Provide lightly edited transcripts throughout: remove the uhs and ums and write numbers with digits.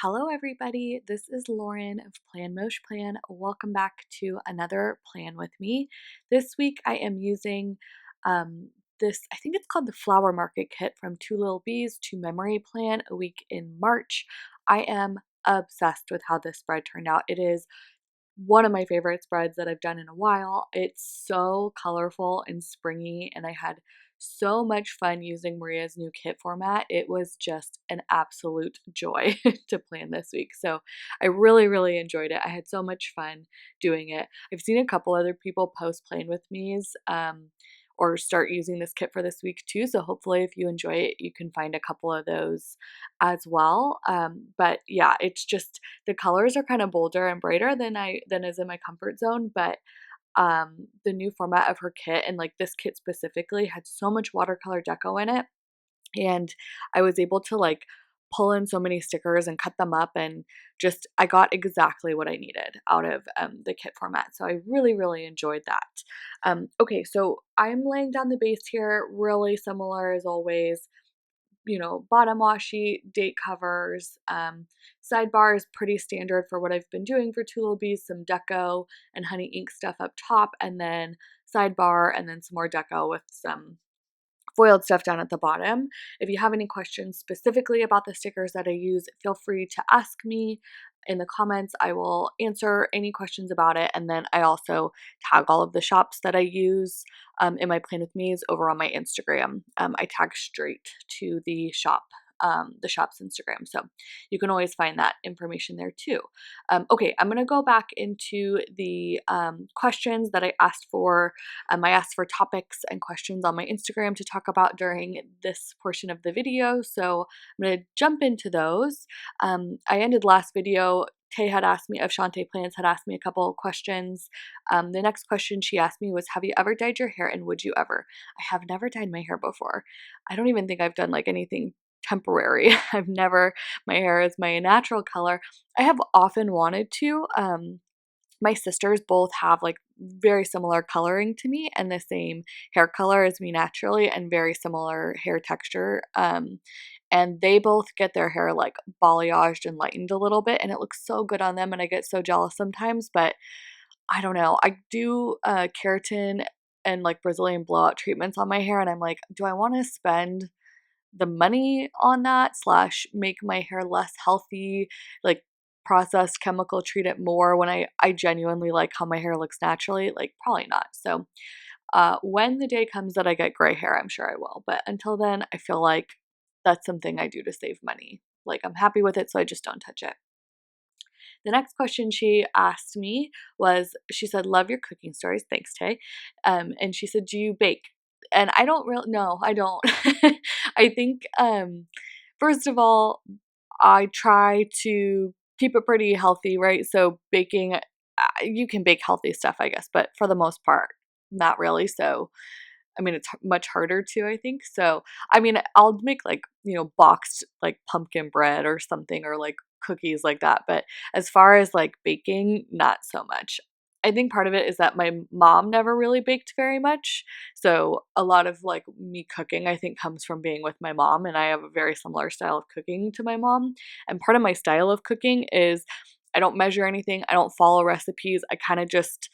Hello, everybody. This is Lauren of Plan Mosh Plan. Welcome back to another plan with me. This week I am using I think it's called the Flower Market Kit from Two Lil Bees to Memory Plan a week in March. I am obsessed with how this spread turned out. It is one of my favorite spreads that I've done in a while. It's so colorful and springy, and I had so much fun using Maria's new kit format. It was just an absolute joy to plan this week. So I really, really enjoyed it. I had so much fun doing it. I've seen a couple other people post plan with me's or start using this kit for this week too. So hopefully if you enjoy it, you can find a couple of those as well. But yeah, it's just the colors are kind of bolder and brighter than is in my comfort zone, but the new format of her kit and like this kit specifically had so much watercolor deco in it, and I was able to like pull in so many stickers and cut them up, and just I got exactly what I needed out of the kit format. So I really, really enjoyed that. Okay, so I'm laying down the base here, really similar as always. Bottom washi, date covers, sidebar is pretty standard for what I've been doing for Two Lil Bees, some deco and honey ink stuff up top, and then sidebar, and then some more deco with some foiled stuff down at the bottom. If you have any questions specifically about the stickers that I use, feel free to ask me in the comments. I will answer any questions about it. And then I also tag all of the shops that I use in my Plan With Me's over on my Instagram. I tag straight to the shop's Instagram. So you can always find that information there too. Okay, I'm going to go back into the questions that I asked for. I asked for topics and questions on my Instagram to talk about during this portion of the video. So I'm going to jump into those. I ended last video. Tay had asked me, of Shantae Plans, had asked me a couple of questions. The next question she asked me was, have you ever dyed your hair, and would you ever? I have never dyed my hair before. I don't even think I've done like anything temporary. My hair is my natural color. I have often wanted to. My sisters both have like very similar coloring to me and the same hair color as me naturally, and very similar hair texture. And they both get their hair like balayaged and lightened a little bit, and it looks so good on them, and I get so jealous sometimes. But I don't know. I do keratin and like Brazilian blowout treatments on my hair, and I'm like, do I want to spend the money on that slash make my hair less healthy, like processed chemical treat it more when I genuinely like how my hair looks naturally? Like, probably not. So when the day comes that I get gray hair, I'm sure I will. But until then, I feel like that's something I do to save money. Like, I'm happy with it, so I just don't touch it. The next question she asked me was, she said, love your cooking stories. Thanks, Tay. And she said, do you bake? And I don't really, no, I don't. I think, first of all, I try to keep it pretty healthy, right? So baking, you can bake healthy stuff, I guess, but for the most part, not really. So I mean, it's much harder to, I think. So, I mean, I'll make like, boxed like pumpkin bread or something, or like cookies like that. But as far as like baking, not so much. I think part of it is that my mom never really baked very much. So a lot of like me cooking, I think, comes from being with my mom. And I have a very similar style of cooking to my mom. And part of my style of cooking is I don't measure anything, I don't follow recipes. I kind of just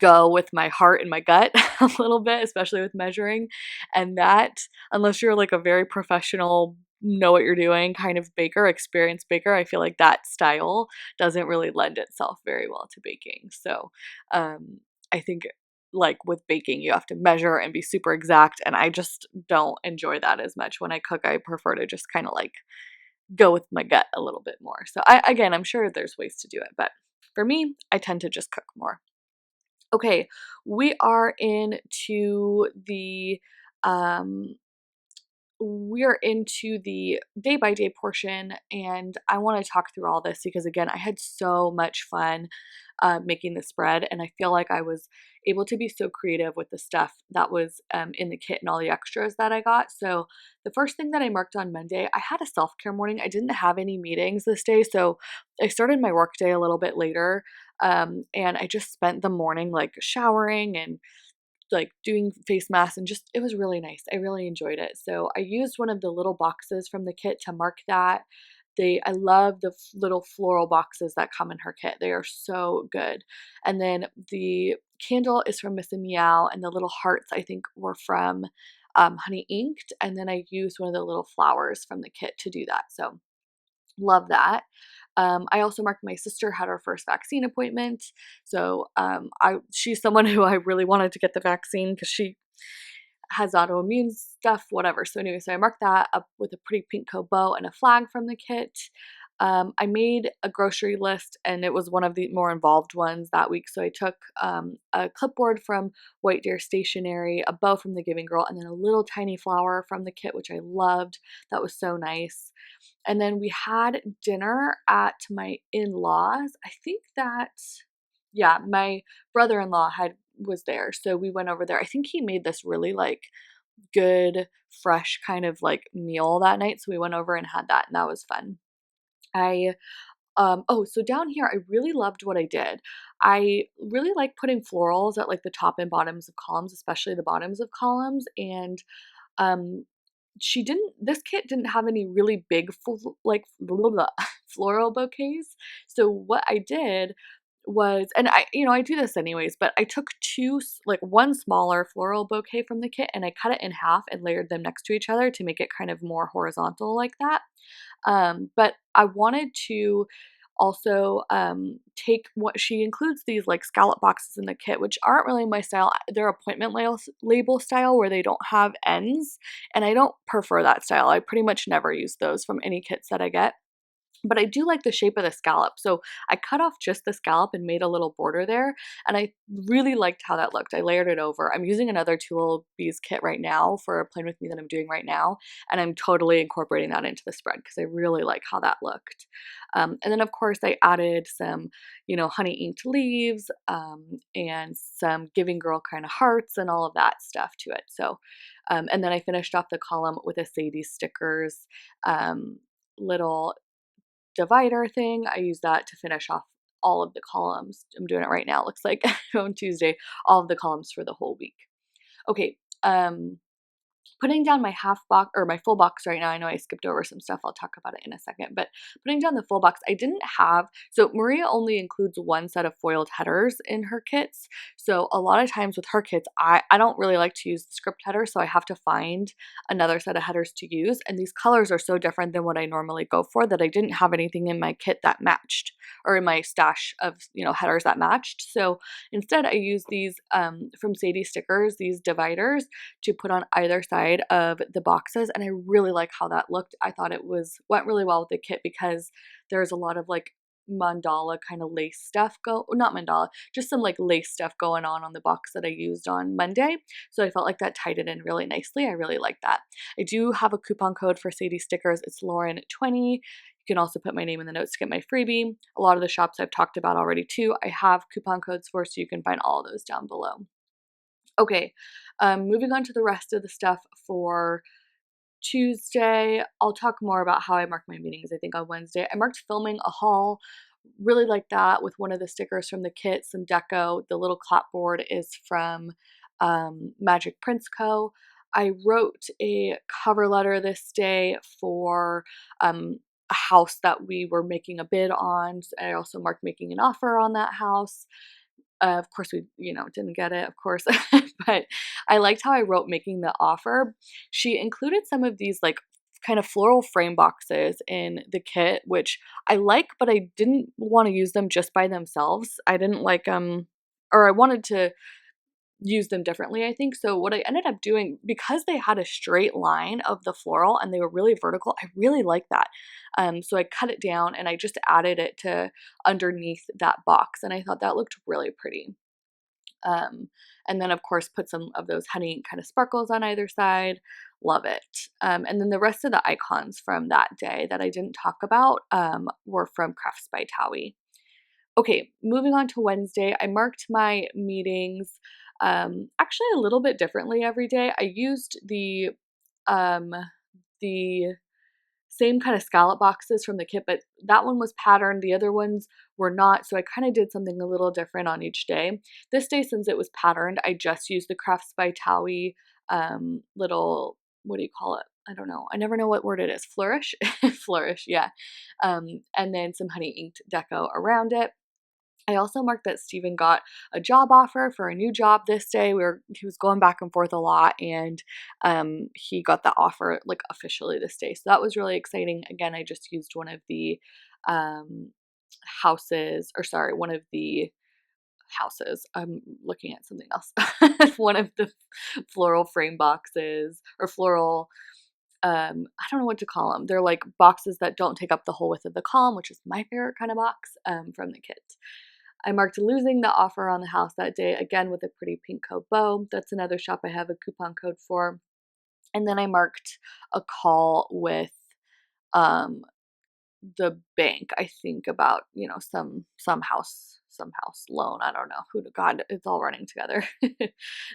go with my heart and my gut a little bit, especially with measuring. And that, unless you're like a very professional, know what you're doing kind of baker, experienced baker, I feel like that style doesn't really lend itself very well to baking. So I think like with baking, you have to measure and be super exact. And I just don't enjoy that as much. When I cook, I prefer to just kind of like go with my gut a little bit more. So again, I'm sure there's ways to do it, but for me, I tend to just cook more. Okay, we are into the um we're into the day by day portion, and I want to talk through all this because again, I had so much fun making the spread, and I feel like I was able to be so creative with the stuff that was in the kit and all the extras that I got. So the first thing that I marked on Monday, I had a self-care morning. I didn't have any meetings this day, so I started my work day a little bit later, and I just spent the morning like showering and like doing face masks, and just it was really nice. I really enjoyed it. So I used one of the little boxes from the kit to mark that. I love the little floral boxes that come in her kit. They are so good. And then the candle is from Miss and Meow, and the little hearts I think were from Honey Inked. And then I used one of the little flowers from the kit to do that. So love that. I also marked my sister had her first vaccine appointment. So she's someone who I really wanted to get the vaccine because she has autoimmune stuff, whatever. So anyway, so I marked that up with a pretty Pinkco bow and a flag from the kit. I made a grocery list, and it was one of the more involved ones that week. So I took a clipboard from White Deer Stationery, a bow from the Giving Girl, and then a little tiny flower from the kit, which I loved. That was so nice. And then we had dinner at my in-laws. I think that, yeah, my brother-in-law was there. So we went over there. I think he made this really like good, fresh kind of like meal that night. So we went over and had that, and that was fun. So down here, I really loved what I did. I really like putting florals at like the top and bottoms of columns, especially the bottoms of columns. And um, this kit didn't have any really big, floral bouquets. So what I did was, and I do this anyways, but I took one smaller floral bouquet from the kit, and I cut it in half and layered them next to each other to make it kind of more horizontal like that. But I wanted to also take what she includes these like scallop boxes in the kit, which aren't really my style. They're appointment label style where they don't have ends, and I don't prefer that style. I pretty much never use those from any kits that I get. But I do like the shape of the scallop. So I cut off just the scallop and made a little border there. And I really liked how that looked. I layered it over. I'm using another Two Lil Bees kit right now for a Plan With Me that I'm doing right now. And I'm totally incorporating that into the spread because I really like how that looked. And then of course I added some, honey inked leaves and some Giving Girl kind of hearts and all of that stuff to it. So, and then I finished off the column with a Sadie stickers little divider thing. I use that to finish off all of the columns. I'm doing it right now. It looks like on Tuesday, all of the columns for the whole week. Okay. Putting down my half box or my full box right now. I know I skipped over some stuff. I'll talk about it in a second, but putting down the full box, I didn't have, so Maria only includes one set of foiled headers in her kits. So a lot of times with her kits, I don't really like to use the script header. So I have to find another set of headers to use. And these colors are so different than what I normally go for that I didn't have anything in my kit that matched, or in my stash of, headers that matched. So instead I use these from Sadie Stickers, these dividers to put on either side of the boxes, and I really like how that looked. I thought it went really well with the kit because there's a lot of like mandala kind of lace stuff not mandala, just some like lace stuff going on the box that I used on Monday. So I felt like that tied it in really nicely. I really like that. I do have a coupon code for Sadie Stickers. It's Lauren20. You can also put my name in the notes to get my freebie. A lot of the shops I've talked about already too, I have coupon codes for, so you can find all of those down below. Okay, moving on to the rest of the stuff for Tuesday. I'll talk more about how I mark my meetings, I think, on Wednesday. I marked filming a haul. Really like that with one of the stickers from the kit, some deco. The little clapboard is from Magic Prince Co. I wrote a cover letter this day for a house that we were making a bid on. I also marked making an offer on that house. Of course, we, didn't get it, of course, but I liked how I wrote making the offer. She included some of these like kind of floral frame boxes in the kit, which I like, but I didn't want to use them just by themselves. I didn't like or I wanted to use them differently, I think. So what I ended up doing, because they had a straight line of the floral and they were really vertical, I really like that. So I cut it down and I just added it to underneath that box, and I thought that looked really pretty. And then of course put some of those honey kind of sparkles on either side. Love it. And then the rest of the icons from that day that I didn't talk about were from Crafts by Towie. Okay, moving on to Wednesday, I marked my meetings actually a little bit differently every day. I used the same kind of scallop boxes from the kit, but that one was patterned. The other ones were not, so I kind of did something a little different on each day. This day, since it was patterned, I just used the Crafts by Towie little, what do you call it? I don't know. I never know what word it is. Flourish? Flourish, yeah. And then some honey inked deco around it. I also marked that Steven got a job offer for a new job this day. He was going back and forth a lot, and he got the offer like officially this day. So that was really exciting. Again, I just used one of the um, one of the houses. I'm looking at something else. One of the floral frame boxes or floral I don't know what to call them. They're like boxes that don't take up the whole width of the column, which is my favorite kind of box from the kit. I marked losing the offer on the house that day, again with a pretty pink coat bow. That's another shop I have a coupon code for. And then I marked a call with um, the bank, I think about, some house loan. I don't know who to God, it's all running together.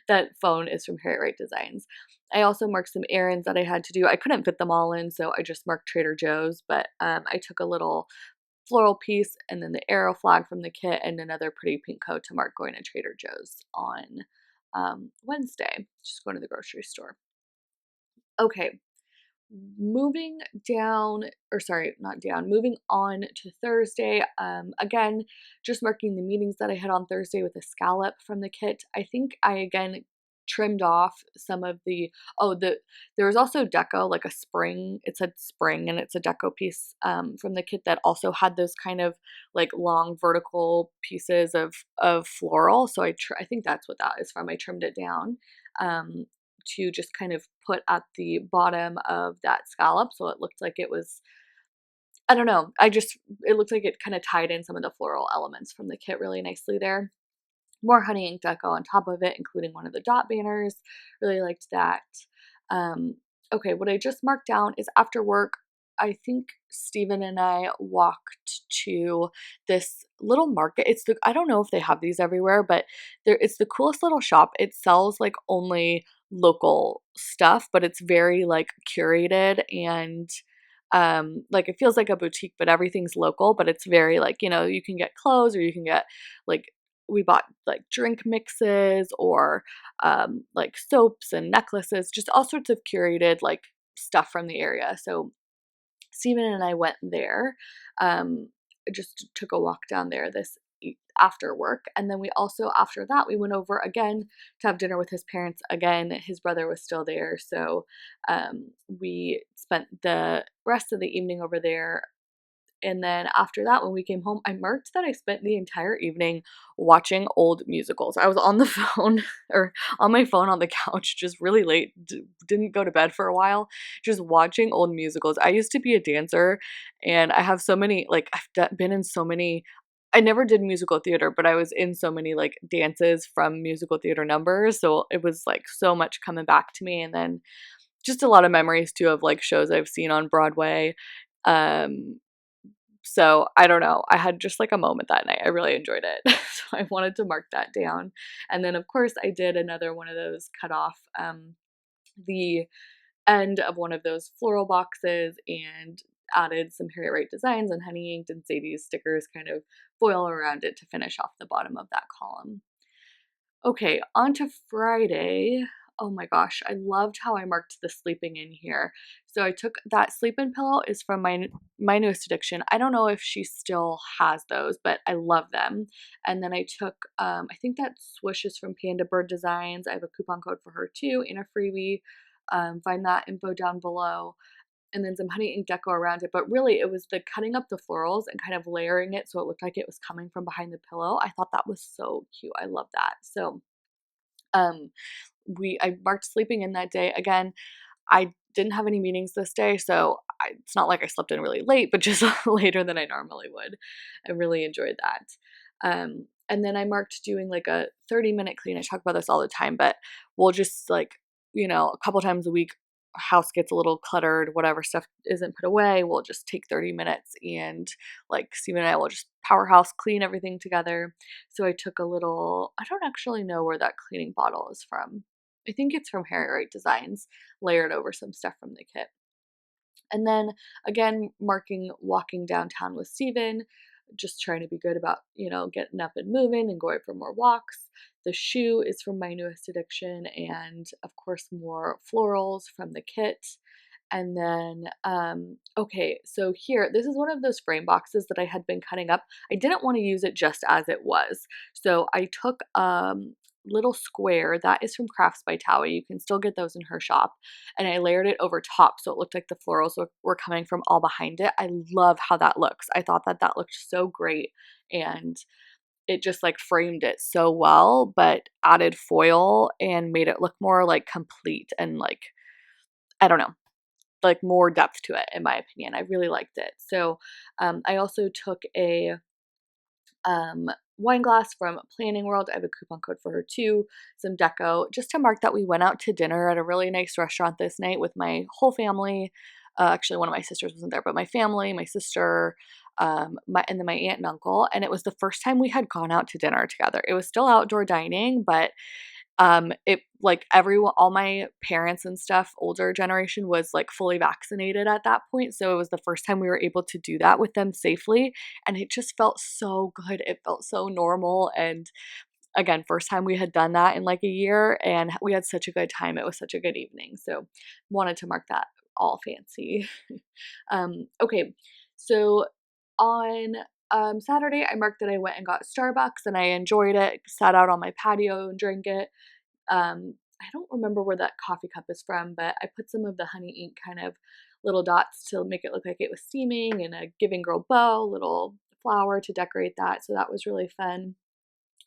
That phone is from Harriet Wright Designs. I also marked some errands that I had to do. I couldn't fit them all in, so I just marked Trader Joe's, but I took a little floral piece and then the arrow flag from the kit and another pretty pink coat to mark going to Trader Joe's on Wednesday, just going to the grocery store. Okay, moving down, or sorry, not down, moving on to Thursday. Again, just marking the meetings that I had on Thursday with a scallop from the kit. I think I again trimmed off some of there was also deco, like a spring. It said spring, and it's a deco piece from the kit that also had those kind of like long vertical pieces of floral. So I think that's what that is from. I trimmed it down. To just kind of put at the bottom of that scallop. So it looked like it was, I don't know, it looked like it kind of tied in some of the floral elements from the kit really nicely there. More honey ink deco on top of it, including one of the dot banners. Really liked that. Um, okay, what I just marked down is after work, I think Steven and I walked to this little market. I don't know if they have these everywhere, but it's the coolest little shop. It sells like only local stuff, but it's very like curated and like it feels like a boutique, but everything's local, but it's very like, you can get clothes or you can get like we bought like drink mixes or like soaps and necklaces, just all sorts of curated like stuff from the area. So Steven and I went there, just took a walk down there after work. And then we also, after that, we went over again to have dinner with his parents. Again, his brother was still there. So we spent the rest of the evening over there. And then after that, when we came home, I marked that I spent the entire evening watching old musicals. I was on the phone or on my phone on the couch just really late, didn't go to bed for a while, just watching old musicals. I used to be a dancer and I have so many, like, been in so many. I never did musical theater, but I was in so many like dances from musical theater numbers. So it was like so much coming back to me. And then just a lot of memories too of like shows I've seen on Broadway. Um, so I don't know. I had just like a moment that night. I really enjoyed it. So I wanted to mark that down. And then of course I did another one of those cut off the end of one of those floral boxes and added some Harriet Wright designs and honey inked and Sadie's stickers kind of foil around it to finish off the bottom of that column. Okay, on to Friday. Oh my gosh, I loved how I marked the sleeping in here. So I took that sleep-in pillow is from my newest addiction. I don't know if she still has those, but I love them. And then I took, I think that swoosh is from Panda Bird Designs. I have a coupon code for her too in a freebie. Find that info down below. And then some honey ink deco around it. But really, it was the cutting up the florals and kind of layering it so it looked like it was coming from behind the pillow. I thought that was so cute. I love that. So um, I marked sleeping in that day. Again, I didn't have any meetings this day, so it's not like I slept in really late, but just later than I normally would. I really enjoyed that. And then I marked doing like a 30-minute clean. I talk about this all the time, but we'll just like, a couple times a week, house gets a little cluttered, whatever stuff isn't put away, we'll just take 30 minutes and like Steven and I will just powerhouse clean everything together. So I took a little, I don't actually know where that cleaning bottle is from. I think it's from Harriet Wright Designs, layered over some stuff from the kit. And then again, marking walking downtown with Steven, just trying to be good about, getting up and moving and going for more walks. The shoe is from my newest addiction, and of course, more florals from the kit. And then, okay, so here, this is one of those frame boxes that I had been cutting up. I didn't want to use it just as it was. So I took little square that is from Crafts by Towie. You can still get those in her shop. And I layered it over top so it looked like the florals were coming from all behind it. I love how that looks. I thought that that looked so great. And it just like framed it so well, but added foil and made it look more like complete and like, I don't know, like more depth to it in my opinion. I really liked it. So I also took a wine glass from Planning World. I have a coupon code for her too. Some deco just to mark that we went out to dinner at a really nice restaurant this night with my whole family. Actually, one of my sisters wasn't there, but my family, my sister, and then my aunt and uncle. And it was the first time we had gone out to dinner together. It was still outdoor dining, but it like everyone, all my parents and stuff, older generation was like fully vaccinated at that point. So it was the first time we were able to do that with them safely. And it just felt so good. It felt so normal. And again, first time we had done that in like a year and we had such a good time. It was such a good evening. So wanted to mark that all fancy. Okay. So on Saturday, I marked that I went and got Starbucks and I enjoyed it, sat out on my patio and drank it. I don't remember where that coffee cup is from, but I put some of the honey ink kind of little dots to make it look like it was steaming and a Giving Girl bow, little flower to decorate that. So that was really fun.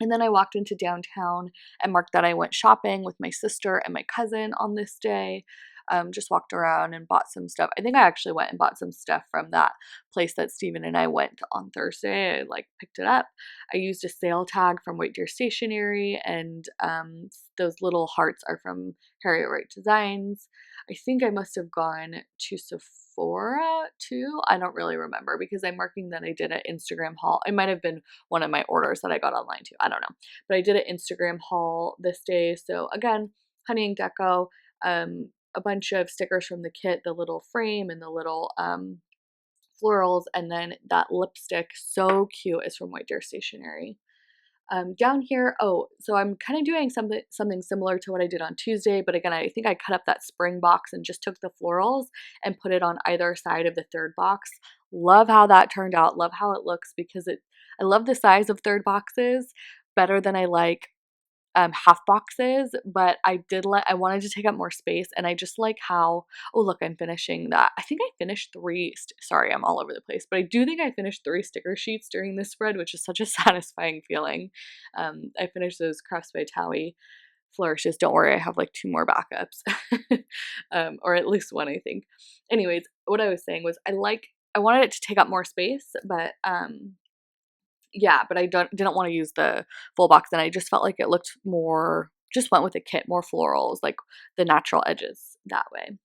And then I walked into downtown and marked that I went shopping with my sister and my cousin on this day. Just walked around and bought some stuff. I think I actually went and bought some stuff from that place that Steven and I went on Thursday. I like picked it up. I used a sale tag from White Deer Stationery, and those little hearts are from Harriet Wright Designs. I think I must have gone to Sephora too. I don't really remember because I'm marking that I did an Instagram haul. It might have been one of my orders that I got online too. I don't know. But I did an Instagram haul this day. So again, honey ink deco, a bunch of stickers from the kit, the little frame and the little florals, and then that lipstick, so cute, is from White Deer Stationery. Down here, oh, so I'm kind of doing something similar to what I did on Tuesday, but again, I think I cut up that spring box and just took the florals and put it on either side of the third box. Love how that turned out. Love how it looks because I love the size of third boxes better than I like half boxes, but I wanted to take up more space and I just like how, oh look, I'm finishing that. I think I finished sorry, I'm all over the place, but I do think I finished 3 sticker sheets during this spread, which is such a satisfying feeling. I finished those Crafts by Towie flourishes. Don't worry, I have like 2 more backups. Or at least 1, I think. Anyways, what I was saying was I wanted it to take up more space, but yeah, but I didn't want to use the full box and I just felt like it looked more, just went with the kit, more florals, like the natural edges that way.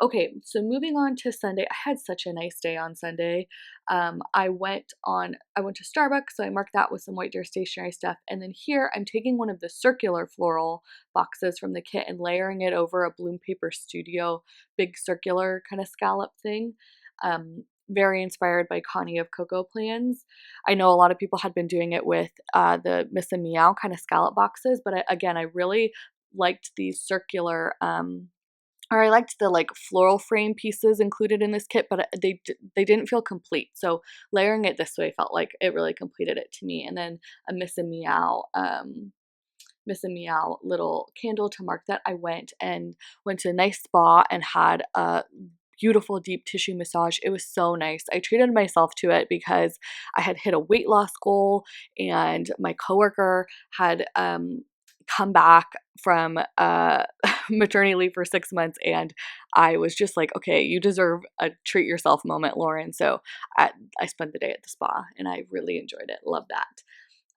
Okay, so moving on to Sunday, I had such a nice day on Sunday. I went to Starbucks, so I marked that with some White Deer Stationery stuff. And then here, I'm taking one of the circular floral boxes from the kit and layering it over a Bloom Paper Studio big circular kind of scallop thing. Very inspired by Connie of Cocoa Plans. I know a lot of people had been doing it with the Miss and Meow kind of scallop boxes, but again, I really liked these circular or I liked the like floral frame pieces included in this kit, but they didn't feel complete. So layering it this way felt like it really completed it to me. And then a Miss and Meow little candle to mark that. I went to a nice spa and had a beautiful deep tissue massage. It was so nice. I treated myself to it because I had hit a weight loss goal and my coworker had come back from maternity leave for 6 months and I was just like, okay, you deserve a treat yourself moment, Lauren. So I spent the day at the spa and I really enjoyed it. Love that.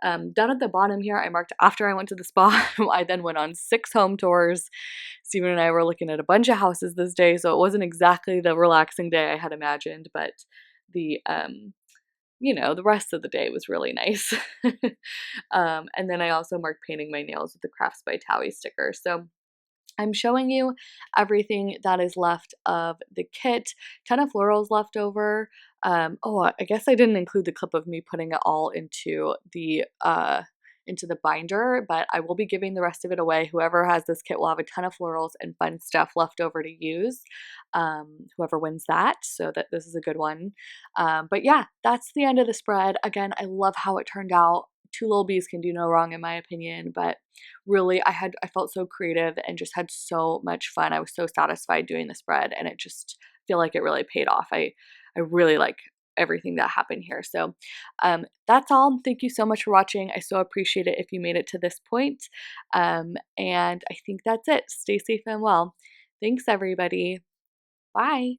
Down at the bottom here, I marked after I went to the spa, I then went on 6 home tours. Steven and I were looking at a bunch of houses this day, so it wasn't exactly the relaxing day I had imagined, but the the rest of the day was really nice. And then I also marked painting my nails with the Crafts by Towie sticker. So I'm showing you everything that is left of the kit. Ton of florals left over. Oh, I guess I didn't include the clip of me putting it all into the binder, but I will be giving the rest of it away. Whoever has this kit will have a ton of florals and fun stuff left over to use. whoever wins that. So that this is a good one. But yeah, that's the end of the spread. Again, I love how it turned out. Two Lil Bees can do no wrong in my opinion, but really I felt so creative and just had so much fun. I was so satisfied doing the spread, and it just feel like it really paid off. I really like everything that happened here. So that's all. Thank you so much for watching. I so appreciate it if you made it to this point. And I think that's it. Stay safe and well. Thanks everybody. Bye.